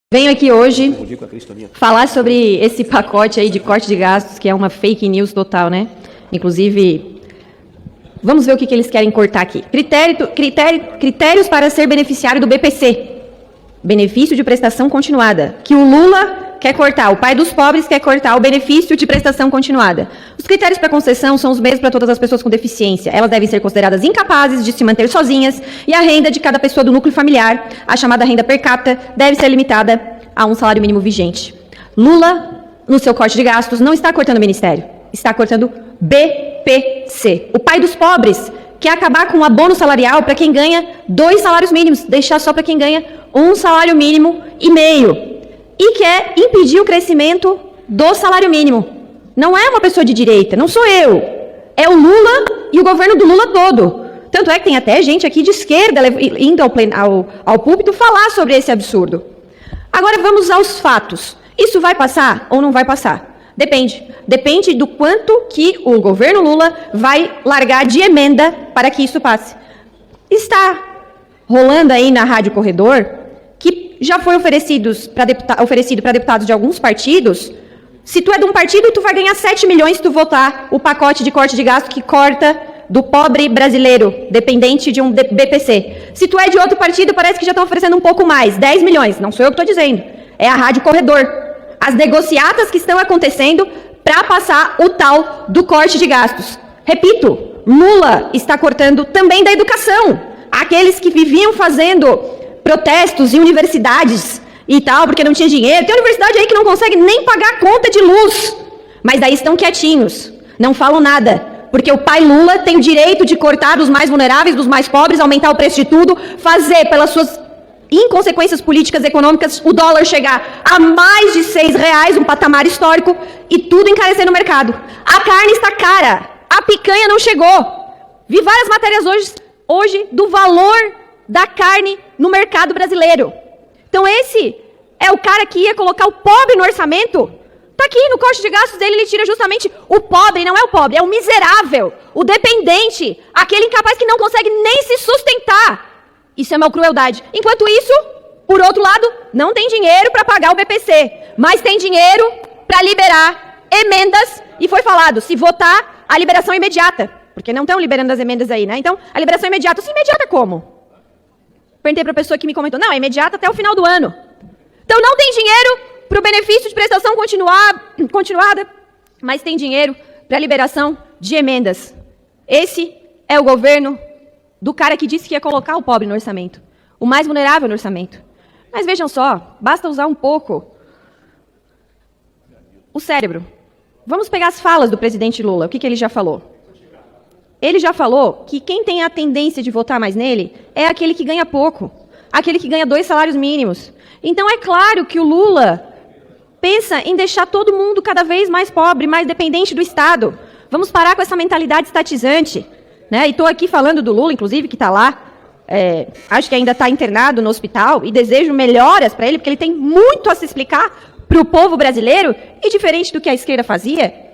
Venho aqui hoje falar sobre esse pacote aí de corte de gastos, que é uma fake news total, né? Inclusive, vamos ver o que eles querem cortar aqui. Critérios para ser beneficiário do BPC, benefício de prestação continuada, que o Lula quer cortar, o pai dos pobres quer cortar o benefício de prestação continuada. Os critérios para concessão são os mesmos para todas as pessoas com deficiência. Elas devem ser consideradas incapazes de se manter sozinhas e a renda de cada pessoa do núcleo familiar, a chamada renda per capita, deve ser limitada a um salário mínimo vigente. Lula, no seu corte de gastos, não está cortando o ministério, está cortando BPC. O pai dos pobres quer acabar com o abono salarial para quem ganha 2 salários mínimos, deixar só para quem ganha 1 salário mínimo e meio. E quer impedir o crescimento do salário mínimo. Não é uma pessoa de direita, não sou eu. É o Lula e o governo do Lula todo. Tanto é que tem até gente aqui de esquerda indo ao púlpito falar sobre esse absurdo. Agora vamos aos fatos. Isso vai passar ou não vai passar? Depende. Depende do quanto que o governo Lula vai largar de emenda para que isso passe. Está rolando aí na Rádio Corredor que já foi oferecido para deputados de alguns partidos. Se tu é de um partido, tu vai ganhar 7 milhões se tu votar o pacote de corte de gasto que corta do pobre brasileiro, dependente de um BPC. Se tu é de outro partido, parece que já estão oferecendo um pouco mais, 10 milhões. Não sou eu que estou dizendo, é a Rádio Corredor. As negociatas que estão acontecendo para passar o tal do corte de gastos. Repito, Lula está cortando também da educação. Aqueles que viviam fazendo protestos em universidades e tal, porque não tinha dinheiro. Tem universidade aí que não consegue nem pagar a conta de luz. Mas daí estão quietinhos, não falam nada. Porque o pai Lula tem o direito de cortar dos mais vulneráveis, dos mais pobres, aumentar o preço de tudo, fazer pelas suas inconsequências políticas e econômicas o dólar chegar a mais de R$6, um patamar histórico, e tudo encarecer no mercado. A carne está cara, a picanha não chegou. Vi várias matérias hoje do valor da carne no mercado brasileiro. Então esse é o cara que ia colocar o pobre no orçamento. Está aqui no corte de gastos dele, ele tira justamente o pobre, não é o pobre, é o miserável, o dependente, aquele incapaz que não consegue nem se sustentar. Isso é uma crueldade. Enquanto isso, por outro lado, não tem dinheiro para pagar o BPC, mas tem dinheiro para liberar emendas, e foi falado, se votar, a liberação é imediata, porque não estão liberando as emendas aí, né? Então, a liberação é imediata. Se imediata como? Perguntei para a pessoa que me comentou, não, é imediata até o final do ano. Então não tem dinheiro para o benefício de prestação continuada, mas tem dinheiro para a liberação de emendas. Esse é o governo do cara que disse que ia colocar o pobre no orçamento, o mais vulnerável no orçamento. Mas vejam só, basta usar um pouco o cérebro. Vamos pegar as falas do presidente Lula, o que ele já falou. Ele já falou que quem tem a tendência de votar mais nele é aquele que ganha pouco, aquele que ganha 2 salários mínimos. Então é claro que o Lula pensa em deixar todo mundo cada vez mais pobre, mais dependente do Estado. Vamos parar com essa mentalidade estatizante, né? E estou aqui falando do Lula, inclusive, que está lá, acho que ainda está internado no hospital, e desejo melhoras para ele, porque ele tem muito a se explicar para o povo brasileiro, e diferente do que a esquerda fazia,